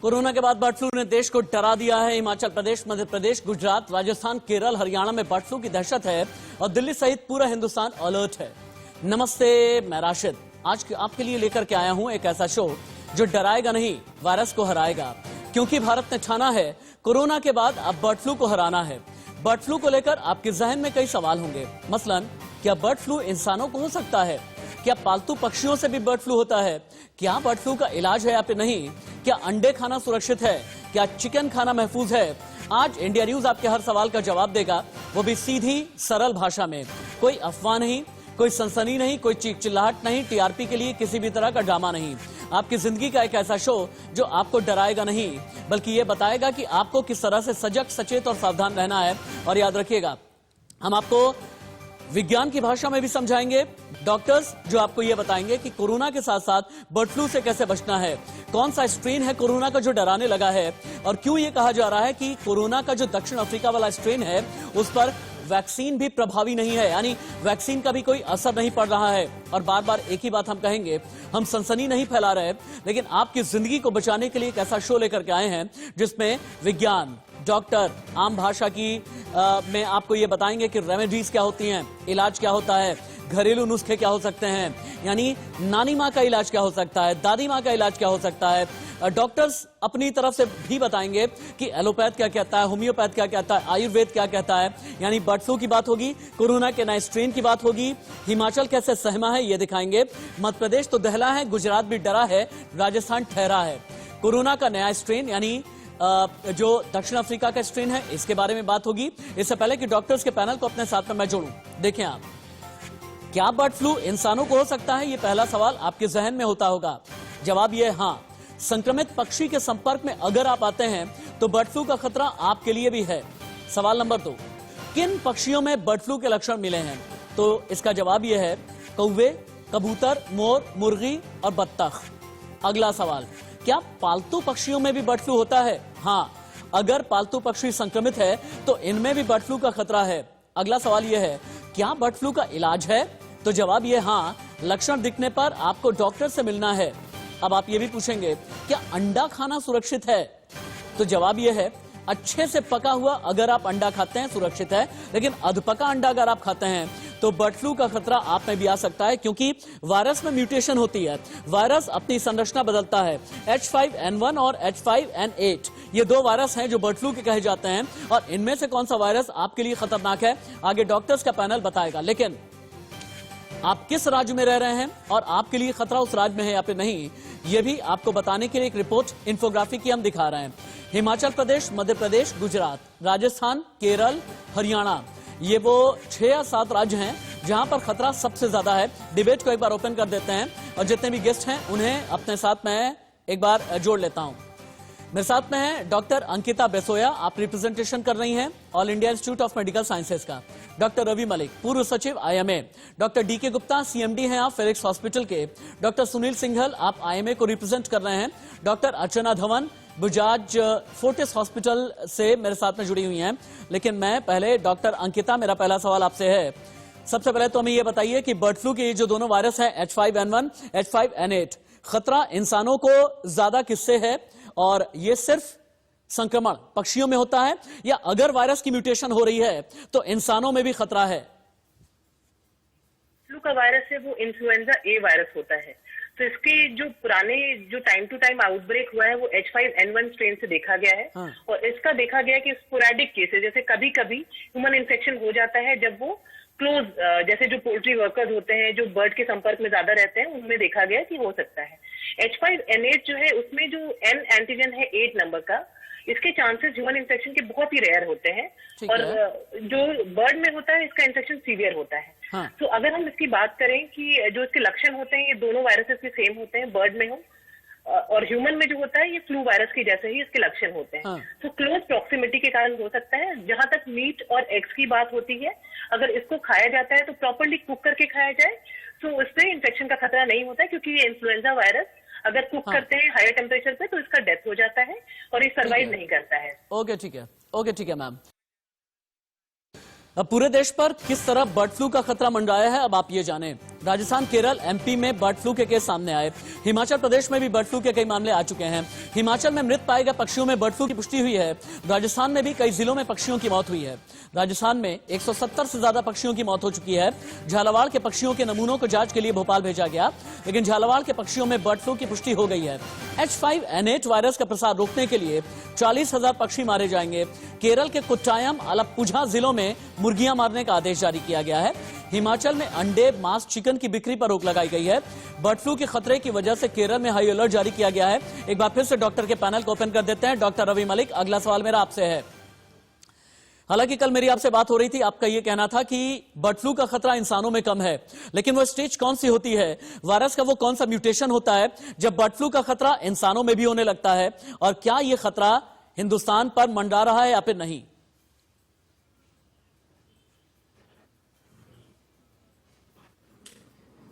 Corona के बाद bird flu ने देश को डरा दिया है। हिमाचल प्रदेश, मध्य प्रदेश, गुजरात, राजस्थान, केरल, हरियाणा में बर्ड फ्लू की दहशत है और दिल्ली सहित पूरा हिंदुस्तान अलर्ट है। नमस्ते, मैं राशिद आज आपके लिए लेकर के आया हूं एक ऐसा शो जो डराएगा नहीं, वायरस को हराएगा। क्योंकि भारत ने ठाना है कोरोना के बाद अब बर्ड फ्लू को हराना है। बर्ड फ्लू को लेकर आपके जहन में कई सवाल होंगे, मसलन क्या बर्ड फ्लू इंसानों को हो सकता है? क्या पालतू पक्षियों से भी बर्ड फ्लू होता है? क्या बर्ड फ्लू का इलाज है या फिर नहीं? क्या अंडे खाना सुरक्षित है? क्या चिकन खाना महफूज है? आज इंडिया न्यूज आपके हर सवाल का जवाब देगा, वो भी सीधी सरल भाषा में। कोई अफवाह नहीं, कोई सनसनी नहीं, कोई चीख चिल्लाहट नहीं, टीआरपी के लिए किसी भी तरह का ड्रामा नहीं। आपकी जिंदगी का एक ऐसा शो जो आपको डराएगा नहीं, बल्कि ये बताएगा कि आपको किस तरह से सजग, सचेत और सावधान रहना है। और याद रखिएगा, हम आपको विज्ञान की भाषा में भी समझाएंगे, डॉक्टर्स जो आपको यह बताएंगे कि कोरोना के साथ साथ बर्ड फ्लू से कैसे बचना है, कौन सा स्ट्रेन है कोरोना का जो डराने लगा है, और क्यों यह कहा जा रहा है कि कोरोना का जो दक्षिण अफ्रीका वाला स्ट्रेन है उस पर वैक्सीन भी प्रभावी नहीं है, यानी वैक्सीन का भी कोई असर नहीं पड़ रहा है। और बार बार एक ही बात हम कहेंगे, हम सनसनी नहीं फैला रहे, लेकिन आपकी जिंदगी को बचाने के लिए एक ऐसा शो लेकर के आए हैं जिसमें विज्ञान, डॉक्टर आम भाषा की में आपको ये बताएंगे कि रेमेडीज क्या होती हैं, इलाज क्या होता है, घरेलू नुस्खे क्या हो सकते हैं, यानी नानी माँ का इलाज क्या हो सकता है, दादी माँ का इलाज क्या हो सकता है। डॉक्टर्स अपनी तरफ से भी बताएंगे कि एलोपैथ क्या कहता है, होम्योपैथ क्या कहता है, आयुर्वेद क्या कहता है। यानी बर्ड फ्लू की बात होगी, कोरोना के नए स्ट्रेन की बात होगी, हिमाचल कैसे सहमा है ये दिखाएंगे, मध्य प्रदेश तो दहला है, गुजरात भी डरा है, राजस्थान ठहरा है। कोरोना का नया स्ट्रेन यानी जो दक्षिण अफ्रीका का स्ट्रेन है, इसके बारे में बात होगी। इससे पहले कि डॉक्टर्स के पैनल को अपने साथ में मैं जोड़ूं, देखें आप, क्या बर्ड फ्लू इंसानों को हो सकता है? ये पहला सवाल आपके जहन में होता होगा। जवाब ये है हाँ। संक्रमित पक्षी के संपर्क में अगर आप आते हैं तो बर्ड फ्लू का खतरा आपके लिए भी है। सवाल नंबर 2, किन पक्षियों में बर्ड फ्लू के लक्षण मिले हैं? तो इसका जवाब यह है कौवे, कबूतर, मोर, मुर्गी और बत्तख। अगला सवाल, क्या पालतू पक्षियों में भी बर्ड फ्लू होता है? हाँ, अगर पालतू पक्षी संक्रमित है तो इनमें भी बर्ड फ्लू का खतरा है। अगला सवाल यह है, क्या बर्ड फ्लू का इलाज है? तो जवाब यह हाँ, लक्षण दिखने पर आपको डॉक्टर से मिलना है। अब आप ये भी पूछेंगे, क्या अंडा खाना सुरक्षित है? तो जवाब यह है, अच्छे से पका हुआ अगर आप अंडा खाते हैं सुरक्षित है, लेकिन अधपका अंडा अगर आप खाते हैं तो बर्ड फ्लू का खतरा आप में भी आ सकता है, क्योंकि वायरस में म्यूटेशन होती है। वायरस अपनी संरचना बदलता है। H5N1 और H5N8 ये दो वायरस हैं जो बर्ड फ्लू के कहे जाते हैं, और इनमें से कौन सा वायरस आपके लिए खतरनाक है आगे डॉक्टर्स का पैनल बताएगा। लेकिन आप किस राज्य में रह रहे हैं और आपके लिए खतरा उस राज्य में है या फिर नहीं, यह भी आपको बताने के लिए एक रिपोर्ट इन्फोग्राफी की हम दिखा रहे हैं। हिमाचल प्रदेश, मध्य प्रदेश, गुजरात, राजस्थान, केरल, हरियाणा, ये वो 6 या 7 राज्य हैं जहां पर खतरा सबसे ज्यादा है। डिबेट को एक बार ओपन कर देते हैं और जितने भी गेस्ट हैं उन्हें अपने साथ में एक बार जोड़ लेता हूं। मेरे साथ में है डॉक्टर अंकिता बेसोया, आप रिप्रेजेंटेशन कर रही हैं all India institute of medical sciences का। डॉक्टर रवि मलिक, पूर्व सचिव IMA। Doctor DK Gupta, CMD हैं आप फेलिक्स हॉस्पिटल के। डॉक्टर सुनील सिंघल, आप IMA को रिप्रेजेंट कर रहे हैं। डॉक्टर अर्चना धवन, बजाज फोर्टिस हॉस्पिटल से मेरे साथ में जुड़ी हुई हैं। लेकिन मैं पहले डॉक्टर अंकिता, मेरा पहला सवाल आपसे है, सबसे पहले तो हमें यह बताइए कि बर्ड फ्लू के जो दोनों वायरस हैं H5N1, H5N8, खतरा इंसानों को ज्यादा किससे है, और ये सिर्फ संक्रमण पक्षियों में होता है या अगर वायरस की म्यूटेशन हो रही है तो इंसानों में भी खतरा है? फ्लू का वायरस है वो इन्फ्लुएंजा A वायरस होता है। तो इसके जो पुराने जो टाइम टू टाइम आउटब्रेक हुआ है वो H5N1 स्ट्रेन से देखा गया है। हाँ। और इसका देखा गया कि स्पोरेडिक केसेस, जैसे कभी कभी ह्यूमन इन्फेक्शन हो जाता है जब वो क्लोज, जैसे जो पोल्ट्री वर्कर्स होते हैं जो बर्ड के संपर्क में ज्यादा रहते हैं, उनमें देखा गया कि हो सकता है। H5N8 जो है उसमें जो N एंटीजन है 8 नंबर का, इसके चांसेस ह्यूमन इन्फेक्शन के बहुत ही रेयर होते हैं, और जो बर्ड में होता है इसका इन्फेक्शन सीवियर होता है। हाँ। तो अगर हम इसकी बात करें कि जो इसके लक्षण होते हैं ये दोनों वायरसेस के सेम होते हैं, बर्ड में हो और ह्यूमन में जो होता है ये फ्लू वायरस के जैसे ही इसके लक्षण होते हैं। हाँ। तो क्लोज प्रॉक्सिमिटी के कारण हो सकता है। जहां तक मीट और एग्स की बात होती है, अगर इसको खाया जाता है तो प्रॉपर्ली कुक करके खाया जाए तो उससे इन्फेक्शन का खतरा नहीं होता है, क्योंकि ये इन्फ्लुएंजा वायरस अगर कुक करते हैं हायर टेम्परेचर पे तो इसका डेथ हो जाता है और ये सर्वाइव नहीं करता है। ओके, ठीक है, ओके, ठीक है मैम। अब पूरे देश पर किस तरह बर्ड फ्लू का खतरा मंडराया है, अब आप ये जानें। राजस्थान, केरल, एमपी में बर्ड फ्लू के केस सामने आए। हिमाचल प्रदेश में भी बर्ड फ्लू के कई मामले आ चुके हैं। हिमाचल में मृत पाए गए पक्षियों में बर्ड फ्लू की पुष्टि हुई है। राजस्थान में भी कई जिलों में पक्षियों की मौत हुई है। राजस्थान में 170 से ज्यादा पक्षियों की मौत हो चुकी है। झालावाड़ के पक्षियों के नमूनों को जांच के लिए भोपाल भेजा गया, लेकिन झालावाड़ के पक्षियों में बर्ड फ्लू की पुष्टि हो गई है। H5N8 वायरस का प्रसार रोकने के लिए 40,000 पक्षी मारे जाएंगे। केरल के कुट्टायम, आलप्पुझा जिलों में मुर्गियां मारने का आदेश जारी किया गया है। हिमाचल में अंडे, मांस, चिकन की बिक्री पर रोक लगाई गई है। बर्ड फ्लू के खतरे की वजह से केरल में हाई अलर्ट जारी किया गया है। एक बार फिर से डॉक्टर के पैनल को ओपन कर देते हैं। डॉक्टर रवि मलिक, अगला सवाल मेरा आपसे है। हालांकि कल मेरी आपसे बात हो रही थी, आपका यह कहना था कि बर्ड फ्लू का खतरा इंसानों में कम है, लेकिन वो स्टेज कौन सी होती है, वायरस का वो कौन सा म्यूटेशन होता है जब बर्ड फ्लू का खतरा इंसानों में भी होने लगता है, और क्या यह खतरा हिंदुस्तान पर मंडरा रहा है या फिर नहीं?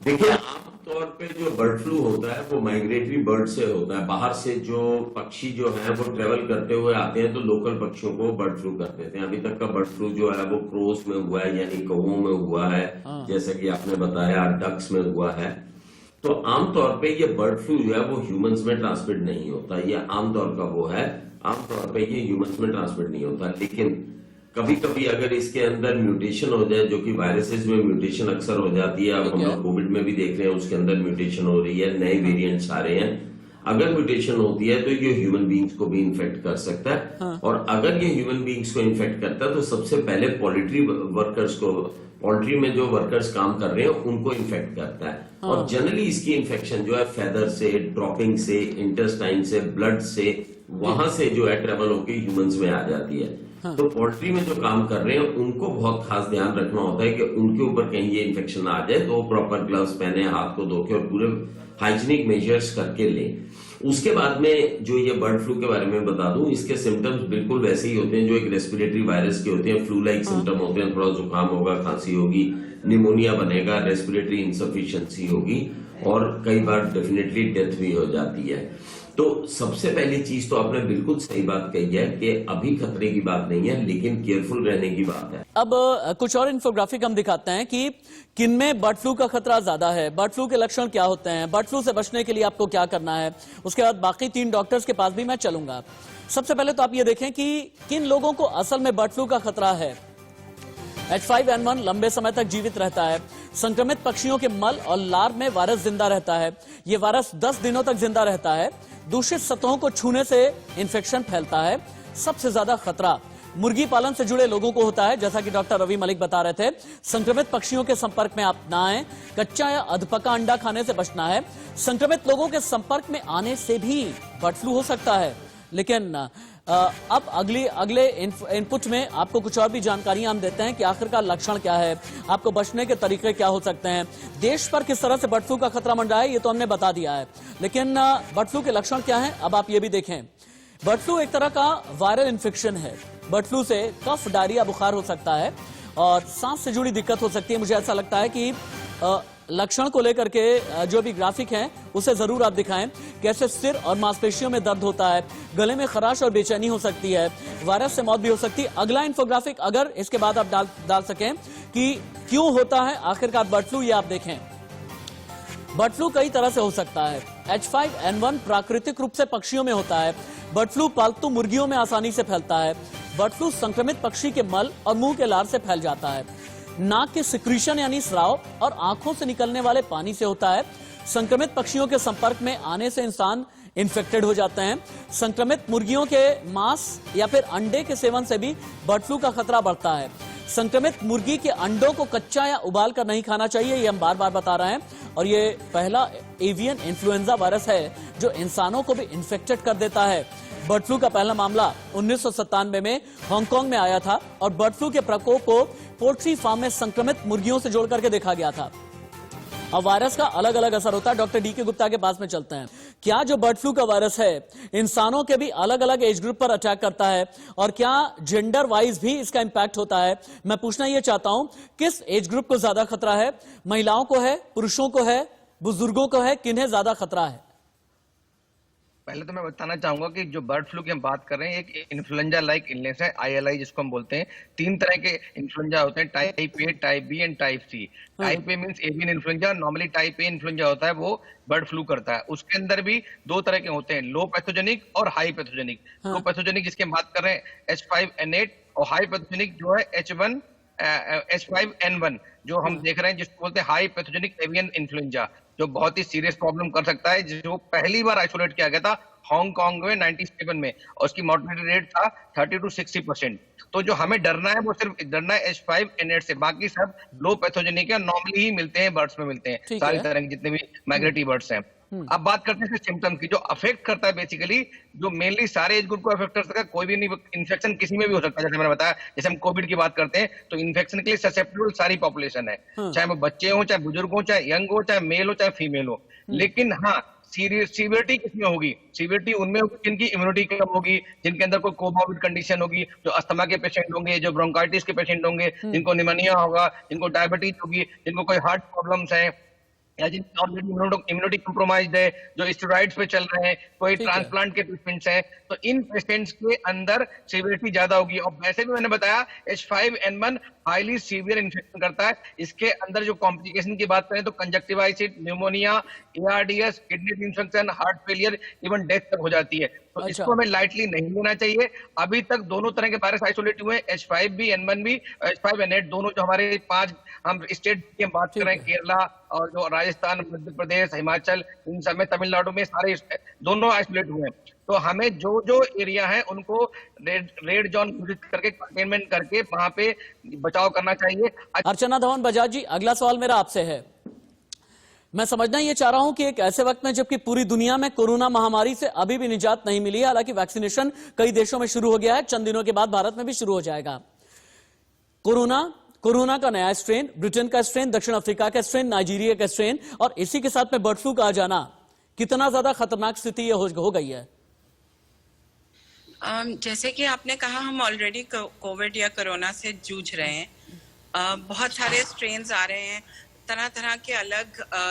देखिए, आमतौर पे जो बर्ड फ्लू होता है वो माइग्रेटरी बर्ड से होता है। बाहर से जो पक्षी जो है वो ट्रेवल करते हुए आते हैं तो लोकल पक्षियों को बर्ड फ्लू कर देते हैं। अभी तक का बर्ड फ्लू जो है वो क्रोस में हुआ है, यानी कौओं में हुआ है, जैसा कि आपने बताया, डक्स में हुआ है। तो आमतौर पे ये बर्ड फ्लू जो है वो ह्यूमंस में ट्रांसमिट नहीं होता। ये आमतौर का वो है, आमतौर पे ये ह्यूमंस में ट्रांसमिट नहीं होता। लेकिन कभी कभी अगर इसके अंदर म्यूटेशन हो जाए, जो कि वायरसेस में म्यूटेशन अक्सर हो जाती है, अब हम लोग कोविड में भी देख रहे हैं, उसके अंदर म्यूटेशन हो रही है, नए वेरिएंट्स आ रहे हैं। अगर म्यूटेशन होती है तो ये ह्यूमन बींग्स को भी इन्फेक्ट कर सकता है। और अगर ये ह्यूमन बींग्स को इन्फेक्ट करता है तो सबसे पहले पोल्ट्री वर्कर्स को, पोल्ट्री में जो वर्कर्स काम कर रहे हैं उनको इन्फेक्ट करता है। और जनरली इसकी इन्फेक्शन जो है फेदर से, ड्रॉपिंग से, इंटेस्टाइन से, ब्लड से, वहां से जो है ट्रेवल होकर ह्यूमंस में आ जाती है। तो पोल्ट्री में जो काम कर रहे हैं उनको बहुत खास ध्यान रखना होता है कि उनके ऊपर कहीं ये इन्फेक्शन आ जाए तो प्रॉपर ग्लव्स पहने, हाथ को धोके और पूरे हाइजीनिक मेजर्स करके लें। उसके बाद में जो ये बर्ड फ्लू के बारे में बता दूं, इसके सिम्टम्स बिल्कुल वैसे ही होते हैं जो एक रेस्पिरेटरी वायरस के होते हैं। फ्लू लाइक सिम्टम होते हैं, थोड़ा जुकाम होगा, खांसी होगी, निमोनिया बनेगा, रेस्पिरेटरी इंसफिशियंसी होगी और कई बार डेफिनेटली डेथ भी हो जाती है। तो सबसे पहली चीज तो आपने बिल्कुल सही बात कही है कि अभी खतरे की बात नहीं है, लेकिन केयरफुल रहने की बात है। अब कुछ और इन्फोग्राफिक हम दिखाते हैं कि किनमें बर्ड फ्लू का खतरा ज्यादा है, बर्ड फ्लू के लक्षण क्या होते हैं, बर्ड फ्लू से बचने के लिए आपको क्या करना है। उसके बाद बाकी 3 डॉक्टर्स के पास भी मैं चलूंगा। सबसे पहले तो आप ये देखें कि किन लोगों को असल में बर्ड फ्लू का खतरा है। H5N1 लंबे समय तक जीवित रहता है। संक्रमित पक्षियों के मल और लार्व में वायरस जिंदा रहता है। यह वायरस 10 दिनों तक जिंदा रहता है। दूषित सतहों को छूने से इंफेक्शन फैलता है। सबसे ज्यादा खतरा मुर्गी पालन से जुड़े लोगों को होता है, जैसा कि डॉक्टर रवि मलिक बता रहे थे। संक्रमित पक्षियों के संपर्क में आप ना आए। कच्चा या अधपका अंडा खाने से बचना है। संक्रमित लोगों के संपर्क में आने से भी बर्ड फ्लू हो सकता है। लेकिन अब अगले इनपुट में आपको कुछ और भी जानकारियां हम देते हैं कि आखिरकार लक्षण क्या है, आपको बचने के तरीके क्या हो सकते हैं, देश पर किस तरह से बर्ड फ्लू का खतरा मंडरा है, ये तो हमने बता दिया है। लेकिन बर्ड फ्लू के लक्षण क्या हैं, अब आप ये भी देखें। बर्ड फ्लू एक तरह का वायरल इन्फेक्शन है। बर्ड फ्लू से कफ, डायरिया, बुखार हो सकता है और सांस से जुड़ी दिक्कत हो सकती है। मुझे ऐसा लगता है कि लक्षण को लेकर के जो भी ग्राफिक हैं उसे जरूर आप दिखाएं। कैसे सिर और मांसपेशियों में दर्द होता है, गले में खराश और बेचैनी हो सकती है, वायरस से मौत भी हो सकती है। अगला इन्फोग्राफिक अगर इसके बाद आप डाल सकें कि क्यों होता है आखिरकार बर्ड फ्लू, ये आप देखें। बर्ड फ्लू कई तरह से हो सकता है। H5N1 प्राकृतिक रूप से पक्षियों में होता है। बर्ड फ्लू पालतू मुर्गियों में आसानी से फैलता है। बर्ड फ्लू संक्रमित पक्षी के मल और मुंह के लार से फैल जाता है। नाक के सिक्रीशन यानी स्राव और आंखों से निकलने वाले पानी से होता है। संक्रमित पक्षियों के संपर्क में आने से इंसान इन्फेक्टेड हो जाते हैं। संक्रमित मुर्गियों के मांस या फिर अंडे के सेवन से भी बर्ड फ्लू का खतरा बढ़ता है। संक्रमित मुर्गी के अंडों को कच्चा या उबाल कर नहीं खाना चाहिए, ये हम बार बार बता रहे हैं। और ये पहला एवियन इन्फ्लुएंजा वायरस है जो इंसानों को भी इन्फेक्टेड कर देता है। बर्ड फ्लू का पहला मामला 1997 में हांगकांग में आया था और बर्ड फ्लू के प्रकोप को पोल्ट्री फार्म में संक्रमित मुर्गियों से जोड़ करके देखा गया था। अब वायरस का अलग अलग असर होता है। डॉक्टर डी के गुप्ता के पास में चलते हैं। क्या जो बर्ड फ्लू का वायरस है इंसानों के भी अलग अलग एज ग्रुप पर अटैक करता है और क्या जेंडर वाइज भी इसका इंपैक्ट होता है? मैं पूछना यह चाहता हूं, किस एज ग्रुप को ज्यादा खतरा है? महिलाओं को है, पुरुषों को है, बुजुर्गों को है, किन्हें ज्यादा खतरा है? पहले तो मैं बताना चाहूंगा कि जो बर्ड फ्लू की हम बात कर रहे हैं एक इन्फ्लुएंजा लाइक इलनेस है, ILI जिसको हम बोलते हैं। 3 तरह के इन्फ्लुएंजा होते हैं, type A, type B and type C. Type A means avian influenza, normally type A influenza होता है वो बर्ड फ्लू करता है। उसके अंदर भी 2 तरह के होते हैं, लो पैथोजेनिक और हाई पैथोजेनिक। लो पैथोजेनिक जिसकी हम बात कर रहे हैं H5N8, और हाई पैथोजेनिक जो है H5N1 जो हम देख रहे हैं, जिसको बोलते हैं हाई पैथोजेनिक एवियन इन्फ्लुएंजा, जो बहुत ही सीरियस प्रॉब्लम कर सकता है, जो पहली बार आइसोलेट किया गया था हांगकांग में 97 में, और उसकी मॉर्टेलिटी रेट था 30 to 60%। तो जो हमें डरना है वो सिर्फ डरना है H5N8 से, बाकी सब लो पैथोजेनिक है, नॉर्मली ही मिलते हैं, बर्ड्स में मिलते हैं, सारी तरह के जितने भी माइग्रेटरी बर्ड्स हैं। अब बात करते हैं सिम्टम की, जो अफेक्ट करता है बेसिकली, जो मेनली सारे एज ग्रुप को अफेक्ट कर सकता है, कोई भी नहीं, इन्फेक्शन किसी में भी हो सकता है। जैसे मैंने बताया, जैसे हम कोविड की बात करते हैं तो इन्फेक्शन के लिए ससेप्टेबल सारी पॉपुलेशन है, चाहे वो बच्चे हो, चाहे बुजुर्ग हो, चाहे यंग हो, चाहे मेल हो, चाहे फीमेल हो। लेकिन हाँ, सीवियरिटी किसमें होगी? सीवियरिटी उनमें होगी जिनकी इम्यूनिटी कम होगी, जिनके अंदर कोई कोमॉर्बिड कंडीशन होगी, जो अस्थमा के पेशेंट होंगे, जो ब्रोंकाइटिस के पेशेंट होंगे, जिनको निमोनिया होगा, जिनको डायबिटीज होगी, जिनको कोई हार्ट प्रॉब्लम्स है, या जिनकी ऑलरेडी इम्यूनिटी कॉम्प्रोमाइज्ड है, जो स्टेरॉइड्स पे चल रहे हैं, कोई ट्रांसप्लांट के पेशेंट्स हैं, तो इन पेशेंट्स के अंदर सीवियरिटी ज्यादा होगी। और वैसे भी मैंने बताया H5N1 हाईली सीवियर इन्फेक्शन करता है। इसके अंदर जो कॉम्प्लिकेशन की बात करें तो conjunctivitis, pneumonia, ARDS, kidney infection, heart failure, even death तक हो जाती है। तो इसको हमें लाइटली नहीं लेना चाहिए। अभी तक दोनों तरह के वायरस आइसोलेट हुए हैं, H5N1 भी, H5N8, दोनों जो हमारे 5 हम स्टेट की बात कर रहे हैं, केरला और जो राजस्थान, मध्य प्रदेश, हिमाचल, इन सब में, तमिलनाडु में, सारे दोनों आइसोलेट हुए हैं। तो हमें जो जो एरिया है उनको रेड जोन घोषित करके, कंटेनमेंट करके वहां पे बचाव करना चाहिए। अर्चना धवन बजाज जी, अगला सवाल मेरा आपसे है। मैं समझना ये चाह रहा हूं कि एक ऐसे वक्त में जबकि पूरी दुनिया में कोरोना महामारी से अभी भी निजात नहीं मिली है, हालांकि वैक्सीनेशन कई देशों में शुरू हो गया है, चंद दिनों के बाद भारत में भी शुरू हो जाएगा। कोरोना का नया स्ट्रेन, ब्रिटेन का स्ट्रेन, दक्षिण अफ्रीका का स्ट्रेन, नाइजीरिया का स्ट्रेन, और इसी के साथ में बर्ड फ्लू का आ जाना, कितना ज्यादा खतरनाक स्थिति ये हो गई है? जैसे कि आपने कहा, हम ऑलरेडी कोविड या कोरोना से जूझ रहे हैं। बहुत सारे स्ट्रेन्स आ रहे हैं, तरह तरह के अलग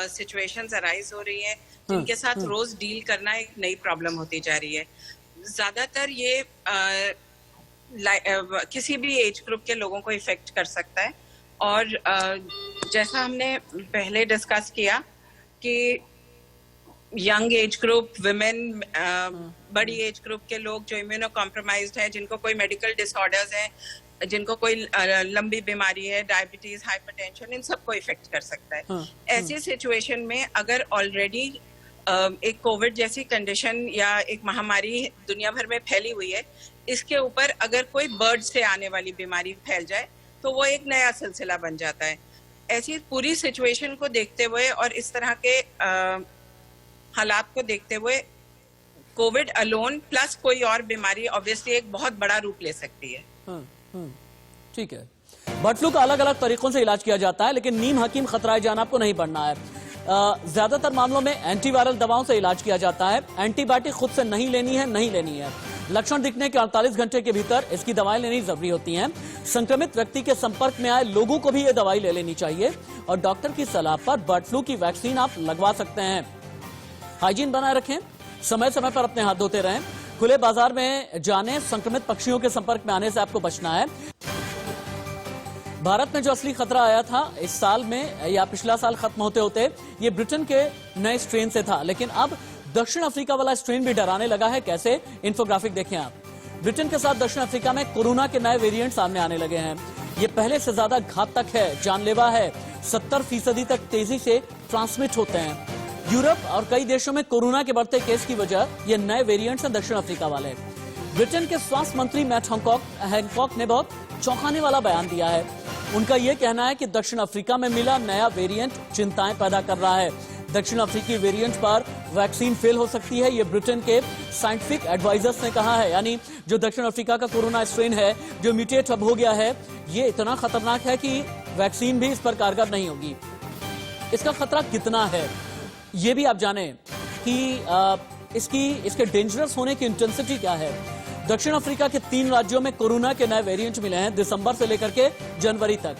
सिचुएशंस अराइज हो रही हैं, जिनके साथ रोज डील करना एक नई प्रॉब्लम होती जा रही है। ज्यादातर ये किसी भी एज ग्रुप के लोगों को इफेक्ट कर सकता है, और जैसा हमने पहले डिस्कस किया कि यंग एज ग्रुप, विमेन, बड़ी एज ग्रुप के लोग जो इम्यूनो कॉम्प्रोमाइज्ड है, जिनको कोई मेडिकल डिसऑर्डर्स हैं, जिनको कोई लंबी बीमारी है, डायबिटीज, हाइपरटेंशन, इन सबको इफेक्ट कर सकता है। ऐसी सिचुएशन में अगर ऑलरेडी एक कोविड जैसी कंडीशन या एक महामारी दुनिया भर में फैली हुई है, इसके ऊपर अगर कोई बर्ड से आने वाली बीमारी फैल जाए तो वो एक नया सिलसिला बन जाता है। ऐसी पूरी सिचुएशन को देखते हुए और इस तरह के हालात को देखते हुए कोविड अलोन प्लस कोई और बीमारी ऑब्वियसली एक बहुत बड़ा रूप ले सकती है। ठीक है, बर्ड फ्लू का अलग अलग तरीकों से इलाज किया जाता है, लेकिन नीम हकीम खतराए जान आपको नहीं पड़ना है। ज्यादातर मामलों में एंटीवायरल दवाओं से इलाज किया जाता है। एंटीबायोटिक खुद से नहीं लेनी है। लक्षण दिखने के 48 घंटे के भीतर इसकी दवाएं लेनी जरूरी होती हैं। संक्रमित व्यक्ति के संपर्क में आए लोगों को भी ये दवाई ले लेनी चाहिए, और डॉक्टर की सलाह पर बर्ड फ्लू की वैक्सीन आप लगवा सकते हैं। हाइजीन बनाए रखें, समय समय पर अपने हाथ धोते रहें, खुले बाजार में जाने, संक्रमित पक्षियों के संपर्क में आने से आपको बचना है। भारत में जो असली खतरा आया था इस साल में या पिछला साल खत्म होते होते, ये ब्रिटेन के नए स्ट्रेन से था, लेकिन अब दक्षिण अफ्रीका वाला स्ट्रेन भी डराने लगा है। कैसे? इन्फोग्राफिक देखें आप। ब्रिटेन के साथ दक्षिण अफ्रीका में कोरोना के नए वेरिएंट सामने आने लगे हैं। ये पहले से ज्यादा घातक है, जानलेवा है, 70% तक तेजी से ट्रांसमिट होते हैं। यूरोप और कई देशों में कोरोना के बढ़ते केस की वजह ये नए वेरिएंट्स हैं दक्षिण अफ्रीका वाले। ब्रिटेन के स्वास्थ्य मंत्री मैट हैनकॉक ने बहुत चौंकाने वाला बयान दिया है। उनका यह कहना है कि दक्षिण अफ्रीका में मिला नया वेरिएंट चिंताएं पैदा कर रहा है। दक्षिण अफ्रीकी वेरिएंट पर वैक्सीन फेल हो सकती है, ये ब्रिटेन के साइंटिफिक एडवाइजर्स ने कहा है। यानी जो दक्षिण अफ्रीका का कोरोना स्ट्रेन है, जो म्यूटेट अब हो गया है, ये इतना खतरनाक है कि वैक्सीन भी इस पर कारगर नहीं होगी। इसका खतरा कितना है ये भी आप जाने कि इसके डेंजरस होने की इंटेंसिटी क्या है। दक्षिण अफ्रीका के 3 राज्यों में कोरोना के नए वेरिएंट मिले हैं दिसंबर से लेकर के जनवरी तक।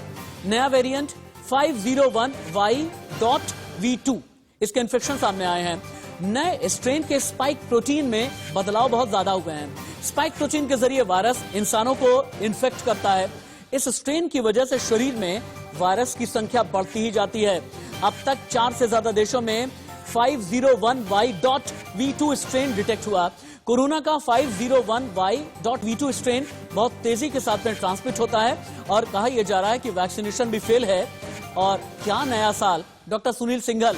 नया वेरिएंट 501Y.V2 इसके इन्फेक्शन सामने आए हैं। नए स्ट्रेन के स्पाइक प्रोटीन में बदलाव बहुत ज्यादा हुए हैं। स्पाइक प्रोटीन के जरिए वायरस इंसानों को इन्फेक्ट करता है। इस स्ट्रेन की वजह से शरीर में वायरस की संख्या बढ़ती ही जाती है। अब तक 4 से ज्यादा देशों में 501Y.V2 स्ट्रेन डिटेक्ट हुआ। कोरोना का 501Y.V2 स्ट्रेन बहुत तेजी के साथ में ट्रांसमिट होता है और कहा यह जा रहा है कि वैक्सीनेशन भी फेल है। और क्या नया साल, डॉक्टर सुनील सिंघल,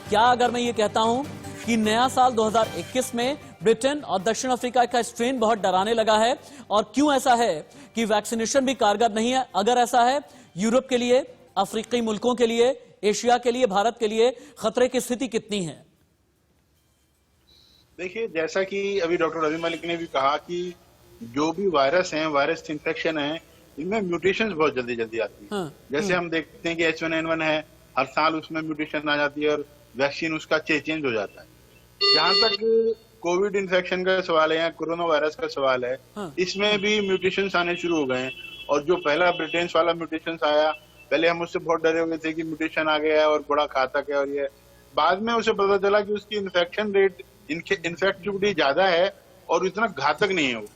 क्या अगर मैं ये कहता हूं कि नया साल 2021 में ब्रिटेन और दक्षिण अफ्रीका का स्ट्रेन बहुत डराने लगा है, और क्यों ऐसा है कि वैक्सीनेशन भी कारगर नहीं है? अगर ऐसा है, यूरोप के लिए, अफ्रीकी मुल्कों के लिए, एशिया के लिए, भारत के लिए खतरे की स्थिति कितनी है? देखिए, जैसा कि अभी डॉक्टर रवि मलिक ने भी कहा कि जो भी वायरस हैं, वायरस इन्फेक्शन है, इनमें म्यूटेशंस बहुत जल्दी जल्दी आती है। जैसे हम देखते हैं कि H1N1 है, हर साल उसमें म्यूटेशन आ जाती है और वैक्सीन उसका चेंज हो जाता है। जहां तक कोविड इन्फेक्शन का सवाल है या कोरोना वायरस का सवाल है, इसमें भी म्यूटेशंस आने शुरू हो गए हैं। और जो पहला ब्रिटेन वाला म्यूटेशंस आया, पहले हम उससे बहुत डरे हुए थे कि म्यूटेशन आ गया है और बड़ा घातक है, और ये बाद में उसे पता चला कि उसकी इन्फेक्शन रेट, इन्फेक्टिविटी ज्यादा है और इतना घातक नहीं है वो।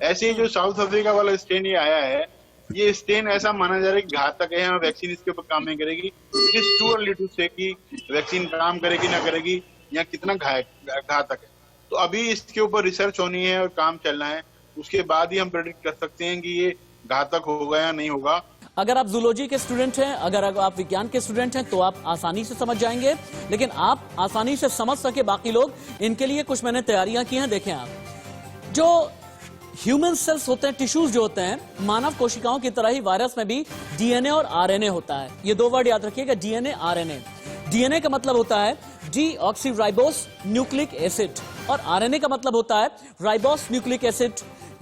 ऐसे ही जो साउथ अफ्रीका वाला स्ट्रेन ये आया है, ये स्ट्रेन ऐसा माना जा रहा है कि घातक है, वैक्सीन इसके ऊपर काम नहीं करेगी। It is too early to say कि वैक्सीन काम करेगी ना करेगी या कितना घातक है। तो अभी इसके ऊपर रिसर्च होनी है और काम चलना है, उसके बाद ही हम प्रेडिक्ट कर सकते हैं कि ये घातक होगा या नहीं होगा। अगर आप जूलॉजी के स्टूडेंट हैं, अगर आप विज्ञान के स्टूडेंट हैं, तो आप आसानी से समझ जाएंगे, लेकिन आप आसानी से समझ सके बाकी लोग, इनके लिए कुछ मैंने तैयारियां की हैं। देखें आप, जो ह्यूमन सेल्स होते हैं, टिश्यूज जो होते हैं, मानव कोशिकाओं की तरह ही वायरस में भी डीएनए और आरएनए होता है। ये 2 वर्ड याद रखिएगा, डीएनए, आरएनए। डीएनए का मतलब होता है डीऑक्सीराइबोस न्यूक्लिक एसिड और आरएनए का मतलब होता है राइबोस न्यूक्लिक एसिड।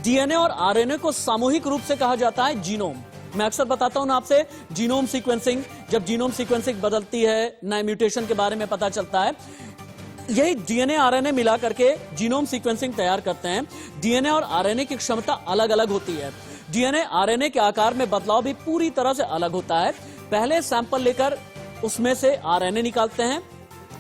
डीएनए और आरएनए को सामूहिक रूप से कहा जाता है जीनोम। मैं अक्सर बताता हूं ना आपसे, जीनोम सीक्वेंसिंग, जब जीनोम सीक्वेंसिंग बदलती है, नए म्यूटेशन के बारे में पता चलता है, यही डीएनए आरएनए मिला करके जीनोम सीक्वेंसिंग तैयार करते हैं। डीएनए और आरएनए की क्षमता अलग अलग होती है। डीएनए आरएनए के आकार में बदलाव भी पूरी तरह से अलग होता है। पहले सैंपल लेकर उसमें से आरएनए निकालते हैं,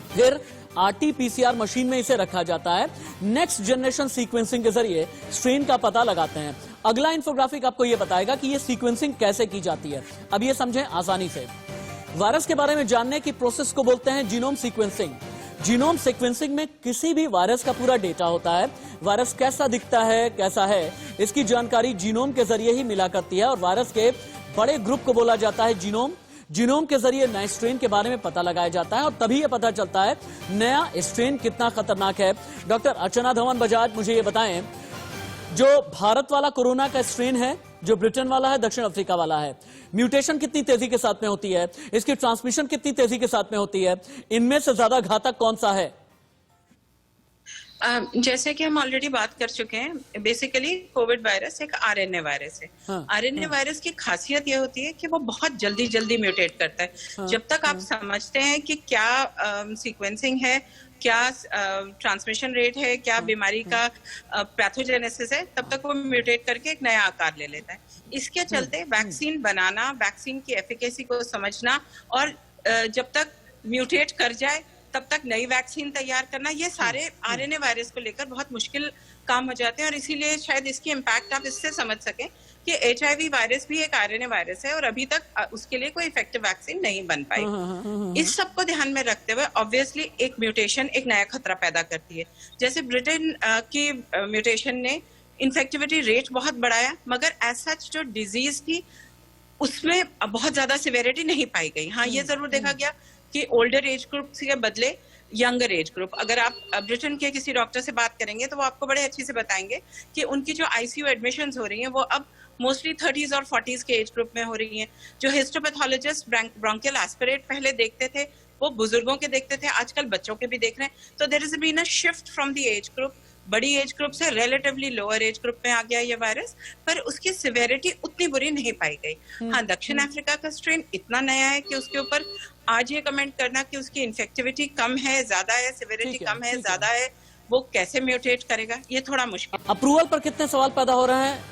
फिर आरटी-पीसीआर मशीन में इसे रखा जाता है। नेक्स्ट जनरेशन सीक्वेंसिंग के जरिए स्ट्रेन का पता लगाते हैं। अगला इंफोग्राफिक आपको यह बताएगा कि यह सीक्वेंसिंग कैसे की जाती है। अब ये समझें आसानी से। वायरस के बारे में जानने की प्रोसेस को बोलते हैं जीनोम सीक्वेंसिंग। जीनोम सीक्वेंसिंग में किसी भी वायरस का पूरा डेटा होता है। वायरस कैसा दिखता है, कैसा है, इसकी जानकारी जीनोम के जरिए ही मिला करती है और वायरस के बड़े ग्रुप को बोला जाता है जीनोम। जीनोम के जरिए नए स्ट्रेन के बारे में पता लगाया जाता है और तभी यह पता चलता है नया स्ट्रेन कितना खतरनाक है। डॉक्टर अर्चना धवन बजाज, मुझे ये बताएं, जो भारत वाला कोरोना का स्ट्रेन है, जो ब्रिटेन वाला है, दक्षिण अफ्रीका वाला है, म्यूटेशन कितनी तेजी के साथ में होती है, इसकी ट्रांसमिशन कितनी तेजी के साथ में होती है, इनमें से ज्यादा घातक कौन सा है? जैसे कि हम ऑलरेडी बात कर चुके हैं, बेसिकली कोविड वायरस एक आरएनए वायरस है। आरएनए वायरस की खासियत ये होती है कि वो बहुत जल्दी जल्दी म्यूटेट करता है। जब तक आप समझते हैं कि क्या सीक्वेंसिंग है, क्या ट्रांसमिशन रेट है, क्या बीमारी का पैथोजेनेसिस है, तब तक वो म्यूटेट करके एक नया आकार ले लेता है। इसके चलते वैक्सीन बनाना, वैक्सीन की एफिकेसी को समझना और जब तक म्यूटेट कर जाए तब तक नई वैक्सीन तैयार करना, ये सारे आरएनए वायरस को लेकर बहुत मुश्किल काम हो जाते हैं। और इसीलिए शायद इसकी इम्पैक्ट आप इससे समझ सकें कि एचआईवी वायरस भी एक आरएनए वायरस है और अभी तक उसके लिए कोई इफेक्टिव वैक्सीन नहीं बन पाई। इस सब को ध्यान में रखते हुए ऑब्वियसली एक म्यूटेशन एक नया खतरा पैदा करती है। जैसे ब्रिटेन की म्यूटेशन ने इन्फेक्टिविटी रेट बहुत बढ़ाया, मगर एज सच जो डिजीज थी उसमें बहुत ज्यादा सिवेरिटी नहीं पाई गई। हाँ, ये जरूर देखा गया कि ओल्डर एज ग्रुप के बदले यंगर एज ग्रुप, अगर आप ब्रिटेन के किसी डॉक्टर से बात करेंगे तो वो आपको बड़े अच्छे से बताएंगे कि उनकी जो आईसीयू एडमिशंस हो रही हैं वो अब मोस्टली 30s और 40s के एज ग्रुप में हो रही हैं। जो हिस्टोपैथोलॉजिस्ट ब्रोंकियल एस्पिरेट पहले देखते थे वो बुजुर्गों के देखते थे, आजकल बच्चों के भी देख रहे हैं। तो there is been a shift from the age group, बड़ी एज ग्रुप से रिलेटिवली लोअर एज ग्रुप में आ गया ये वायरस, पर उसकी सिवेरिटी उतनी बुरी नहीं पाई गई। हाँ, दक्षिण अफ्रीका का स्ट्रेन इतना नया है कि उसके ऊपर आज ये कमेंट करना कि उसकी इन्फेक्टिविटी कम है, ज्यादा है, सिवेरिटी कम है, ज्यादा है, वो कैसे म्यूटेट करेगा, ये थोड़ा मुश्किल। अप्रूवल पर कितने सवाल पैदा हो रहे हैं?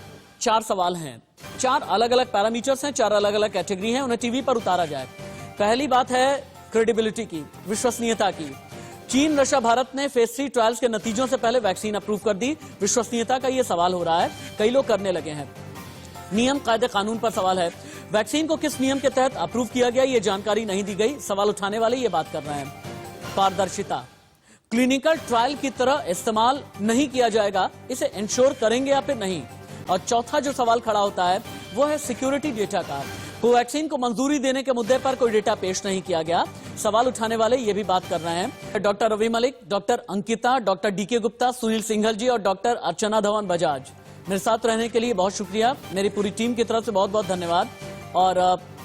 4 सवाल हैं, 4 अलग अलग पैरामीटर्स हैं, 4 अलग अलग कैटेगरी हैं, उन्हें टीवी पर उतारा जाए। पहली बात है क्रेडिबिलिटी की, विश्वसनीयता की। चीन, रशिया, भारत ने फेज 3 ट्रायल्स के नतीजों से पहले वैक्सीन अप्रूव कर दी। विश्वसनीयता का यह सवाल हो रहा है, कई लोग करने लगे हैं। नियम, कायदे, कानून पर सवाल है। वैक्सीन को किस नियम के तहत अप्रूव किया गया, ये जानकारी नहीं दी गई। सवाल उठाने वाले ये बात कर रहे हैं। पारदर्शिता, क्लिनिकल ट्रायल की तरह इस्तेमाल नहीं किया जाएगा, इसे इंश्योर करेंगे या फिर नहीं। और चौथा जो सवाल खड़ा होता है वो है सिक्योरिटी डेटा का। कोवैक्सीन को मंजूरी देने के मुद्दे पर कोई डेटा पेश नहीं किया गया। सवाल उठाने वाले ये भी बात कर रहे हैं। Doctor Ravi Malik, doctor Ankita, doctor DK Gupta, Sunil Singhal ji और डॉक्टर अर्चना धवन बजाज, मेरे साथ रहने के लिए बहुत शुक्रिया। मेरी पूरी टीम की तरफ से बहुत बहुत धन्यवाद। और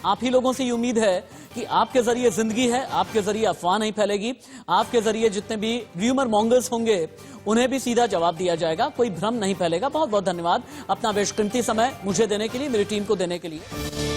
आप ही लोगों से ये उम्मीद है कि आपके जरिए जिंदगी है, आपके जरिए अफवाह नहीं फैलेगी, आपके जरिए जितने भी र्यूमर मॉन्गर्स होंगे उन्हें भी सीधा जवाब दिया जाएगा, कोई भ्रम नहीं फैलेगा। बहुत बहुत धन्यवाद अपना बेशकीमती समय मुझे देने के लिए, मेरी टीम को देने के लिए।